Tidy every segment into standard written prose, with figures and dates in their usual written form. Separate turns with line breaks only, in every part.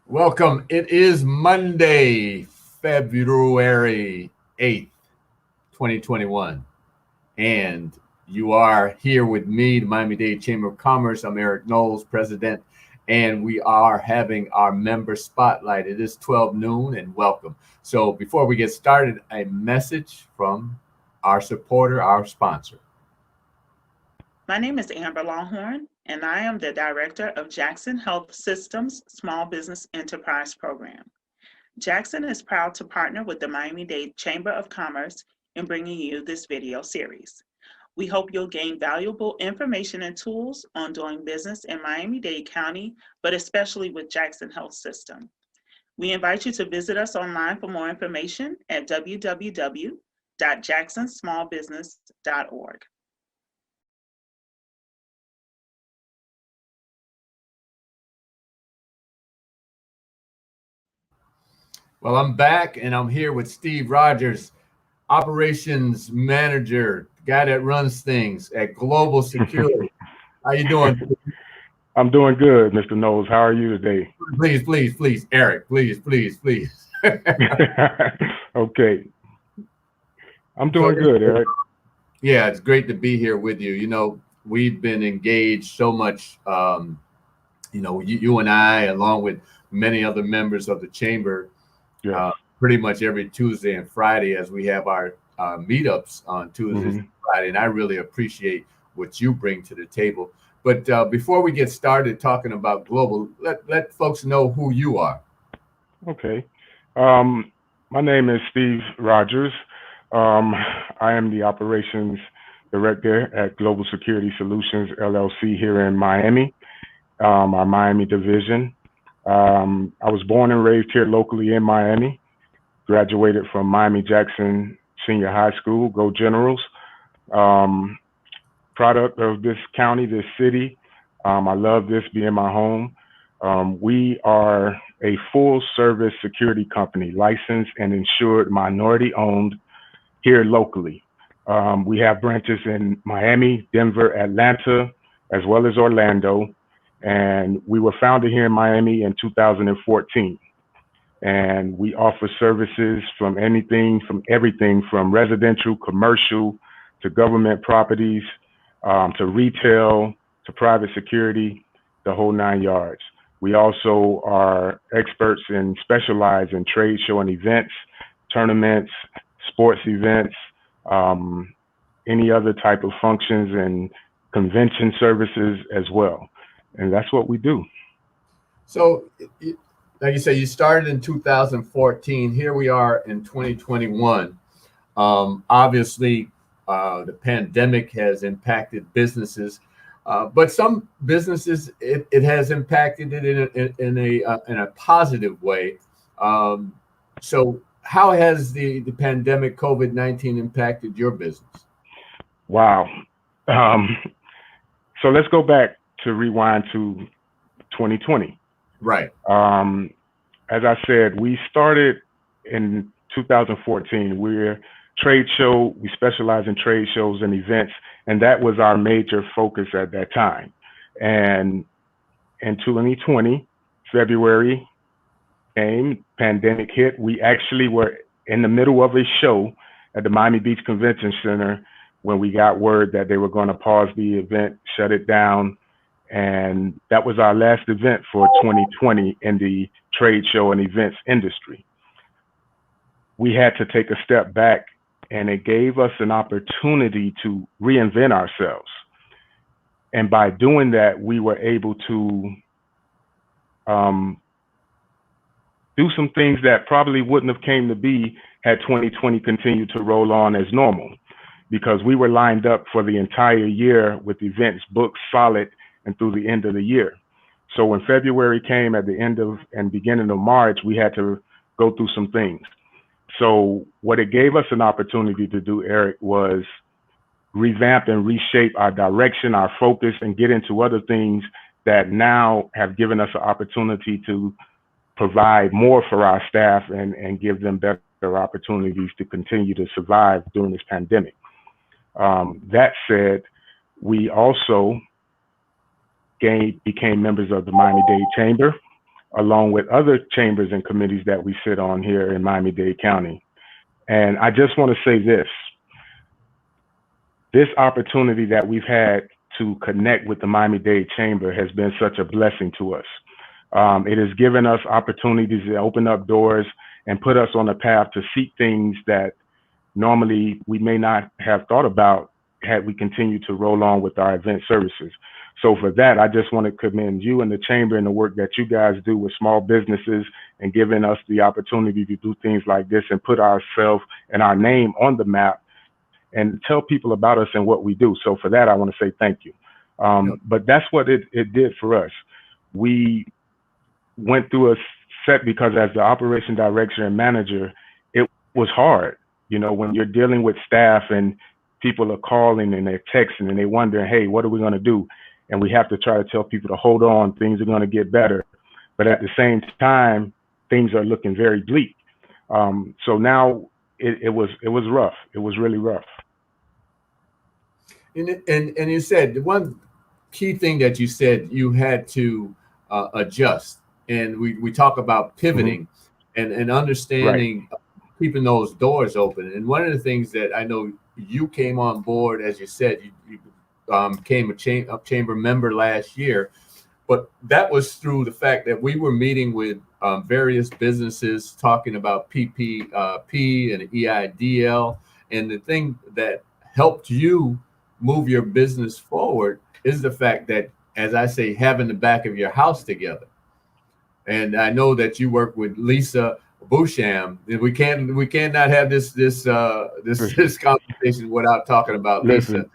Welcome. It is Monday, February 8th, 2021. And you are here with me, the Miami-Dade Chamber of Commerce. I'm Eric Knowles, president, and we are having our member spotlight. It is 12 noon and welcome. So before we get started, a message from our supporter, our sponsor.
My name is Amber Longhorn, and I am the Director of Jackson Health Systems Small Business Enterprise Program. Jackson is proud to partner with the Miami-Dade Chamber of Commerce in bringing you this video series. We hope you'll gain valuable information and tools on doing business in Miami-Dade County, but especially with Jackson Health System. We invite you to visit us online for more information at www.jacksonsmallbusiness.org.
Well, I'm back and I'm here with Steve Rodgers, operations manager, guy that runs things at Global Security. How you doing?
I'm doing good, Mr. Knowles. How are you today?
Please, Eric, please.
Okay. I'm doing good, Eric.
Yeah, it's great to be here with you. You know, we've been engaged so much, you and I, along with many other members of the chamber, pretty much every Tuesday and Friday as we have our meetups on Tuesdays and Friday. And I really appreciate what you bring to the table. But before we get started talking about Global, let folks know who you are.
Okay. My name is Steve Rodgers. I am the operations director at Global Security Solutions LLC here in Miami, our Miami division. I was born and raised here locally in Miami, graduated from Miami-Jackson Senior High School, Go Generals. Product of this county, this city. I love this being my home. We are a full service security company, licensed and insured, minority owned here locally. We have branches in Miami, Denver, Atlanta, as well as Orlando. And we were founded here in Miami in 2014. And we offer services from everything from residential, commercial, to government properties, to retail, to private security, the whole 9 yards. We also are experts and specialize in trade show and events, tournaments, sports events, any other type of functions and convention services as well. And that's what we do.
So, like you said, you started in 2014. Here we are in 2021. Obviously, the pandemic has impacted businesses, but some businesses it has impacted it in a positive way. So, how has the pandemic COVID-19 impacted your business?
Wow. So let's go back to rewind to 2020.
Right.
As I said, we started in 2014. We're trade show. We specialize in trade shows and events, and that was our major focus at that time. And in 2020, February came, pandemic hit. We actually were in the middle of a show at the Miami Beach Convention Center when we got word that they were going to pause the event, shut it down. And that was our last event for 2020 in the trade show and events industry. We had to take a step back, and it gave us an opportunity to reinvent ourselves. And by doing that, we were able to do some things that probably wouldn't have came to be had 2020 continued to roll on as normal, because we were lined up for the entire year with events booked solid and through the end of the year. So when February came at the end of and beginning of March, we had to go through some things. So what it gave us an opportunity to do, Eric, was revamp and reshape our direction, our focus, and get into other things that now have given us an opportunity to provide more for our staff and give them better opportunities to continue to survive during this pandemic. That said, we also became members of the Miami-Dade Chamber. along with other chambers and committees that we sit on here in Miami-Dade County. And I just want to say this opportunity that we've had to connect with the Miami-Dade Chamber has been such a blessing to us. It has given us opportunities to open up doors and put us on a path to seek things that normally we may not have thought about had we continued to roll on with our event services. So for that, I just want to commend you and the Chamber and the work that you guys do with small businesses and giving us the opportunity to do things like this and put ourselves and our name on the map and tell people about us and what we do. So for that, I want to say thank you. But that's what it did for us. We went through a set because as the operation director and manager, it was hard. You know, when you're dealing with staff and people are calling and they're texting and they're wondering, hey, what are we going to do? And we have to try to tell people to hold on, things are going to get better. But at the same time, things are looking very bleak. So now it was rough. It was really rough.
And you said one key thing that you said you had to adjust. And we talk about pivoting and understanding, keeping those doors open. And one of the things that I know you came on board, as you said, you became a chamber member last year, but that was through the fact that we were meeting with various businesses talking about PPP and EIDL. And the thing that helped you move your business forward is the fact that, as I say, having the back of your house together. And I know that you work with Lisa Beauchamp. We cannot have this conversation without talking about Lisa.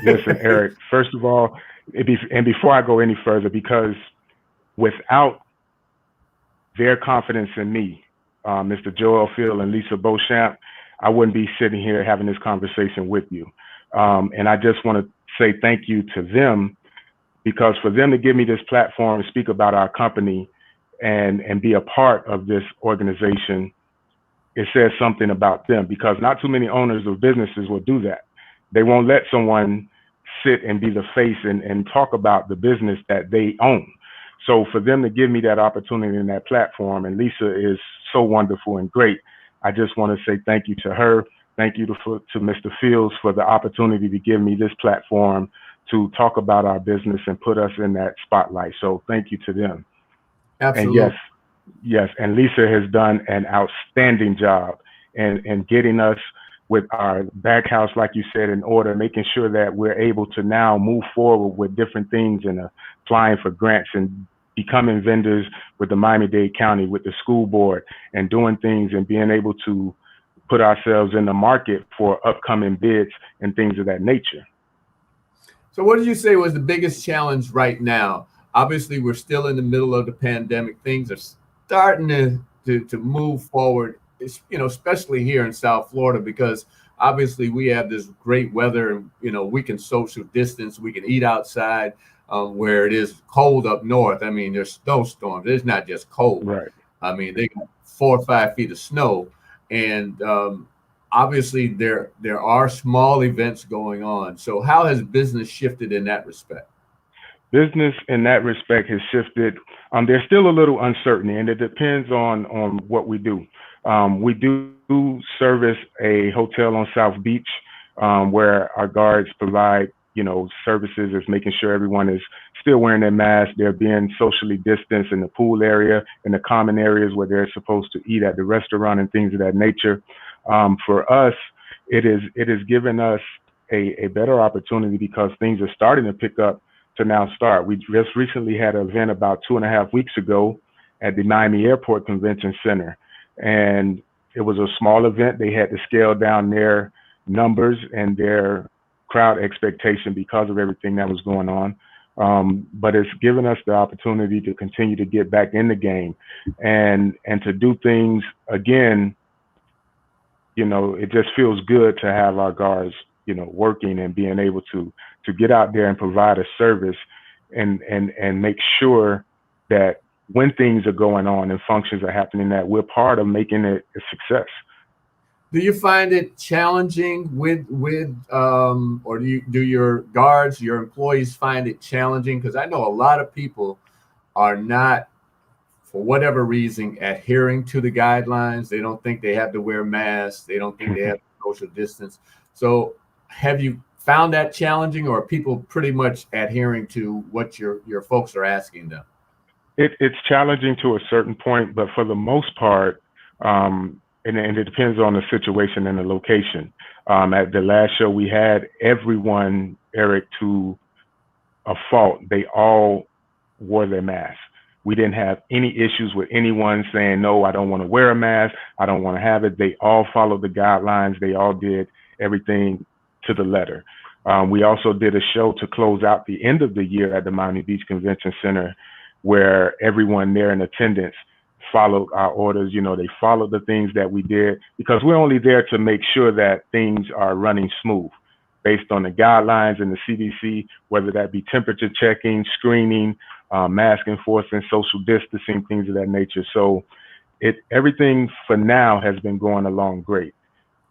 Listen, Eric, first of all, and before I go any further, because without their confidence in me, Mr. Joel Field and Lisa Beauchamp, I wouldn't be sitting here having this conversation with you. And I just want to say thank you to them, because for them to give me this platform to speak about our company and be a part of this organization, it says something about them, because not too many owners of businesses will do that. They won't let someone sit and be the face and talk about the business that they own. So for them to give me that opportunity and that platform, and Lisa is so wonderful and great, I just want to say thank you to her. Thank you to Mr. Fields for the opportunity to give me this platform to talk about our business and put us in that spotlight. So thank you to them.
Absolutely.
And yes, and Lisa has done an outstanding job in getting us with our back house, like you said, in order, making sure that we're able to now move forward with different things and applying for grants and becoming vendors with the Miami-Dade County, with the school board, and doing things and being able to put ourselves in the market for upcoming bids and things of that nature.
So what did you say was the biggest challenge right now? Obviously, we're still in the middle of the pandemic. Things are starting to move forward, especially here in South Florida, because obviously we have this great weather. We can social distance, we can eat outside, where it is cold up north. I mean, there's snowstorms. It's not just cold.
Right.
I mean, they got 4 or 5 feet of snow. And obviously there are small events going on. So how has business shifted in that respect?
Business in that respect has shifted. There's still a little uncertainty, and it depends on what we do. We do service a hotel on South Beach, where our guards provide, services as making sure everyone is still wearing their mask. They're being socially distanced in the pool area, in the common areas where they're supposed to eat at the restaurant and things of that nature. For us, it has given us a better opportunity, because things are starting to pick up to now start. We just recently had an event about 2.5 weeks ago at the Miami Airport Convention Center. And it was a small event. They had to scale down their numbers and their crowd expectation because of everything that was going on. But it's given us the opportunity to continue to get back in the game and to do things again. It just feels good to have our guards, working and being able to get out there and provide a service and make sure that when things are going on and functions are happening, that we're part of making it a success.
Do you find it challenging or do your guards, your employees find it challenging? Because I know a lot of people are not for whatever reason, adhering to the guidelines. They don't think they have to wear masks. They don't think they have to social distance. So have you found that challenging, or are people pretty much adhering to what your folks are asking them?
It's challenging to a certain point, but for the most part, and it depends on the situation and the location. At the last show we had, everyone, Eric, to a fault, they all wore their masks. We didn't have any issues with anyone saying, no, I don't want to wear a mask, I don't want to have it. They all followed the guidelines. They all did everything to the letter. We also did a show to close out the end of the year at the Miami Beach Convention Center, where everyone there in attendance followed our orders. You know, they followed the things that we did, because we're only there to make sure that things are running smooth based on the guidelines and the CDC, whether that be temperature checking, screening, mask enforcement, social distancing, things of that nature. So everything for now has been going along great.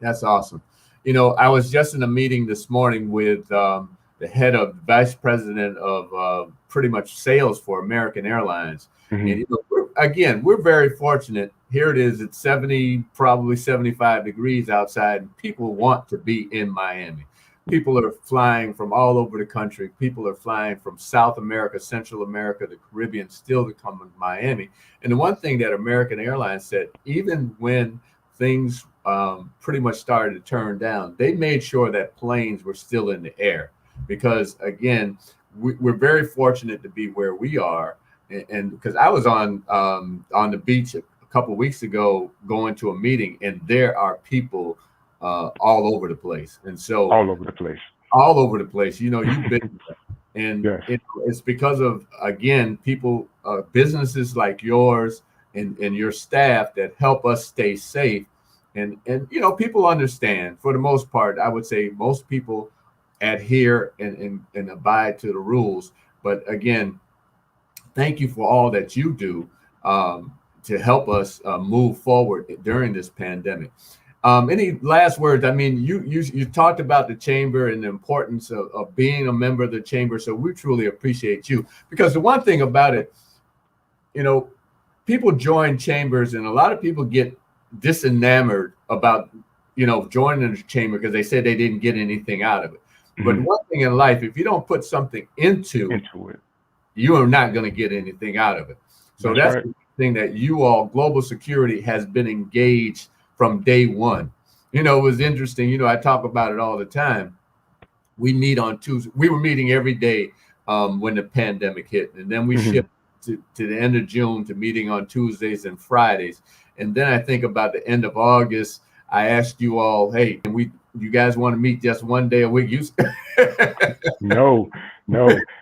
That's awesome. You know, I was just in a meeting this morning with the head of vice president of pretty much sales for American Airlines.
Mm-hmm.
And you know, we're very fortunate. Here it is, it's 70, probably 75 degrees outside, and people want to be in Miami. People are flying from all over the country. People are flying from South America, Central America, the Caribbean, still to come to Miami. And the one thing that American Airlines said, even when things pretty much started to turn down, they made sure that planes were still in the air, because again, we're very fortunate to be where we are. And because I was on the beach a couple of weeks ago going to a meeting, and there are people all over the place. And so
all over the place,
you know, you've been there. And
yes.
It's because of, again, people, businesses like yours and your staff that help us stay safe. And you know, people understand, for the most part. I would say most people adhere and abide to the rules. But again, thank you for all that you do to help us move forward during this pandemic. Any last words? I mean, you talked about the chamber and the importance of being a member of the chamber. So we truly appreciate you, because the one thing about it, you know, people join chambers, and a lot of people get disenamored about, you know, joining the chamber because they said they didn't get anything out of it. Mm-hmm. But one thing in life, if you don't put something into it, you are not going to get anything out of it. So that's right. The thing that you all, Global Security, has been engaged from day one. You know, it was interesting. You know, I talk about it all the time. We meet on Tuesday. We were meeting every day when the pandemic hit. And then we shifted to the end of June to meeting on Tuesdays and Fridays. And then I think about the end of August, I asked you all, hey, you guys want to meet just one day a week?
No.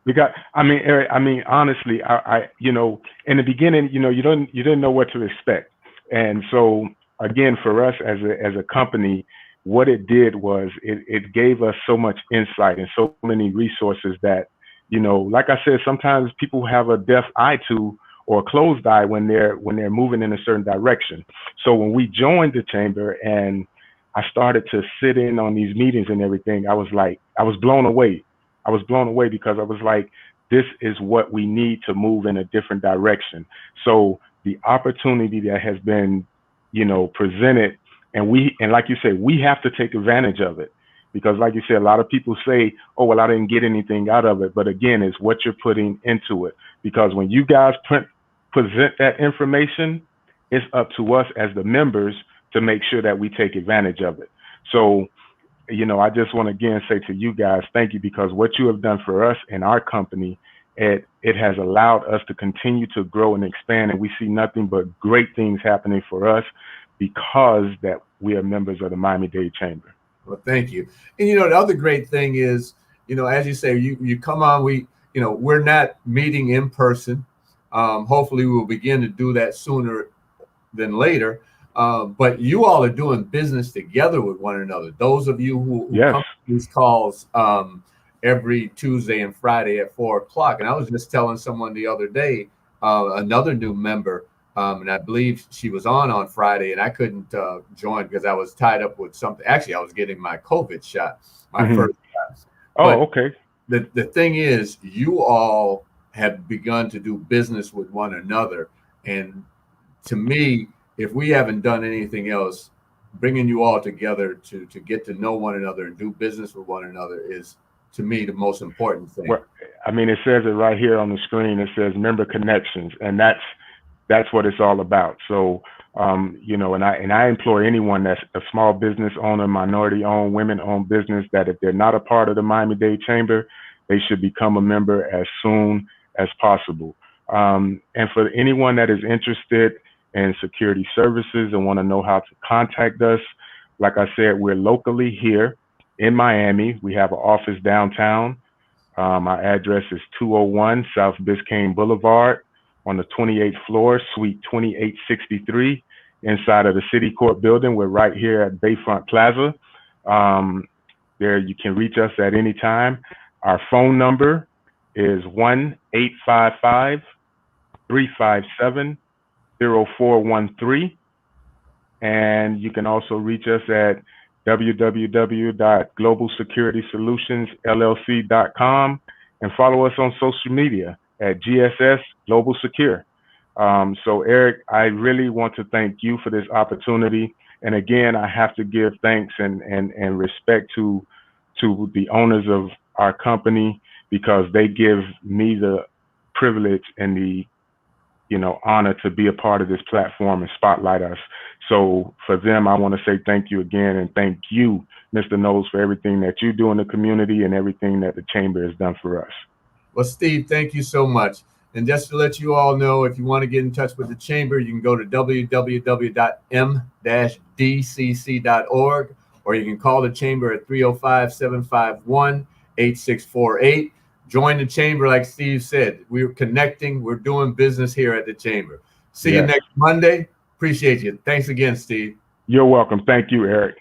Because Eric, honestly, I you know, in the beginning, you know, you didn't know what to expect. And so again, for us as a company, what it did was it gave us so much insight and so many resources that, you know, like I said, sometimes people have a deaf eye to, or a closed eye when they're moving in a certain direction. So when we joined the chamber and I started to sit in on these meetings and everything, I was blown away. I was blown away because I was like, this is what we need to move in a different direction. So the opportunity that has been, you know, presented, and like you said, we have to take advantage of it, because like you said, a lot of people say, oh, well, I didn't get anything out of it. But again, it's what you're putting into it, because when you guys present that information, it's up to us as the members to make sure that we take advantage of it. So, you know, I just want to again say to you guys, thank you, because what you have done for us and our company, it has allowed us to continue to grow and expand, and we see nothing but great things happening for us because that we are members of the Miami-Dade Chamber.
Well, thank you. And, you know, the other great thing is, you know, as you say, you come on, we're not meeting in person. Hopefully we will begin to do that sooner than later. But you all are doing business together with one another. Those of you who
yes.
come to these calls every Tuesday and Friday at 4:00. And I was just telling someone the other day, another new member, and I believe she was on Friday, and I couldn't join because I was tied up with something. Actually, I was getting my COVID shot, my first shot.
Oh, okay.
The thing is, you all have begun to do business with one another. And to me, if we haven't done anything else, bringing you all together to get to know one another and do business with one another is, to me, the most important thing.
Well, I mean, it says it right here on the screen. It says member connections, and that's what it's all about. So, you know, and I implore anyone that's a small business owner, minority-owned, women-owned business, that if they're not a part of the Miami-Dade Chamber, they should become a member as soon as possible. And for anyone that is interested in security services and want to know how to contact us, like I said, we're locally here in Miami. We have an office downtown. Our address is 201 South Biscayne Boulevard on the 28th floor, suite 2863, inside of the City Court building. We're right here at Bayfront Plaza. There you can reach us at any time. Our phone number is 1-855-357-0413. And you can also reach us at www.globalsecuritysolutionllc.com and follow us on social media at GSS Global Secure. So Eric, I really want to thank you for this opportunity. And again, I have to give thanks and respect to the owners of our company, because they give me the privilege and the, you know, honor to be a part of this platform and spotlight us. So for them, I want to say thank you again, and thank you, Mr. Knowles, for everything that you do in the community and everything that the Chamber has done for us.
Well, Steve, thank you so much. And just to let you all know, if you want to get in touch with the Chamber, you can go to www.m-dcc.org, or you can call the Chamber at 305-751-8648. Join the Chamber, like Steve said. We're connecting. We're doing business here at the Chamber. See you next Monday. Appreciate you. Thanks again, Steve.
You're welcome. Thank you, Eric.